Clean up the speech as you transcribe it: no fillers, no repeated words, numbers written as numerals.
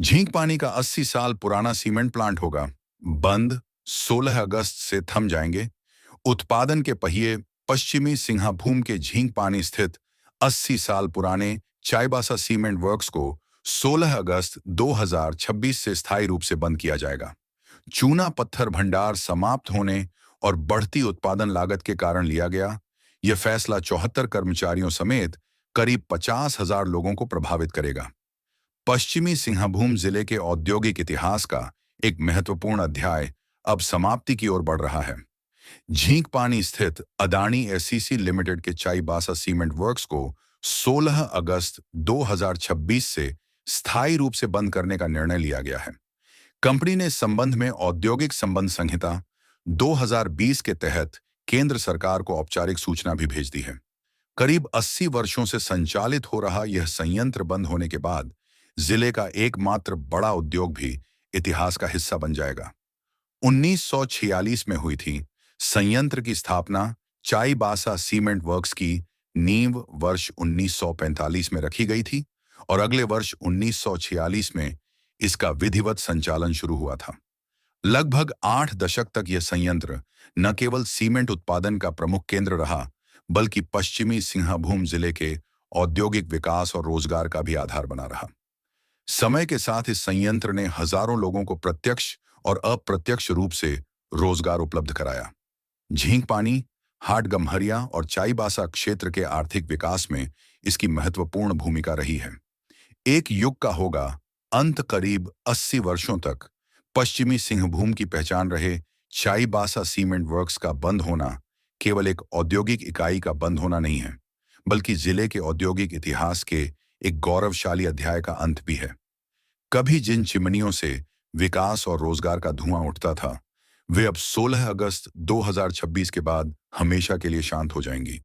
Zinc पानी का 80 साल पुराना सीमेंट प्लांट होगा। बंद 16 अगस्त से थम जाएंगे। उत्पादन के पहिए पश्चिमी सिंहाभूम के झींक पानी स्थित 80 साल पुराने चाईबासा सीमेंट वर्क्स को 16 अगस्त 2026 से स्थायी रूप से बंद किया जाएगा। चूना पत्थर भंडार समाप्त होने और बढ़ती उत्पादन लागत के कारण लिया गया। यह फैसला 74 कर्मचारियों समेत करीब 50,000 लोगों को प्रभावित करेगा। पश्चिमी सिंहभूम जिले के औद्योगिक इतिहास का एक महत्वपूर्ण अध्याय अब समाप्ति की ओर बढ़ रहा है। झींक पानी स्थित अदानी एससीसी लिमिटेड के चाईबासा सीमेंट वर्क्स को 16 अगस्त 2026 से स्थायी रूप से बंद करने का निर्णय लिया गया है। कंपनी ने इस संबंध में औद्योगिक संबंध संहिता 2020 के तहत केंद्र सरकार को औपचारिक सूचना भी भेज दी है। करीब 80 वर्षों से संचालित हो रहा यह संयंत्र बंद होने के बाद जिले का एकमात्र बड़ा उद्योग भी इतिहास का हिस्सा बन जाएगा। 1946 में हुई थी संयंत्र की स्थापना। चाईबासा सीमेंट वर्क्स की नींव वर्ष 1945 में रखी गई थी और अगले वर्ष 1946 में इसका विधिवत संचालन शुरू हुआ था। लगभग 8 दशक तक यह संयंत्र न केवल सीमेंट उत्पादन का प्रमुख केंद्र रहा, बल्कि पश्चिमी सिंहभूम जिले के औद्योगिक विकास और रोजगार का भी आधार बना रहा। समय के साथ इस संयंत्र ने हजारों लोगों को प्रत्यक्ष और अप्रत्यक्ष रूप से रोजगार उपलब्ध कराया। झींक पानी, हाटगम्हरिया और चाईबासा क्षेत्र के आर्थिक विकास में इसकी महत्वपूर्ण भूमिका रही है। एक युग का होगा अंत। करीब 80 वर्षों तक पश्चिमी सिंहभूम की पहचान रहे चाईबासा सीमेंट वर्क्स का बंद होना केवल एक औद्योगिक इकाई का बंद होना नहीं है, बल्कि जिले के औद्योगिक इतिहास के एक गौरवशाली अध्याय का अंत भी है। कभी जिन चिमनियों से विकास और रोजगार का धुआं उठता था, वे अब 16 अगस्त 2026 के बाद हमेशा के लिए शांत हो जाएंगी।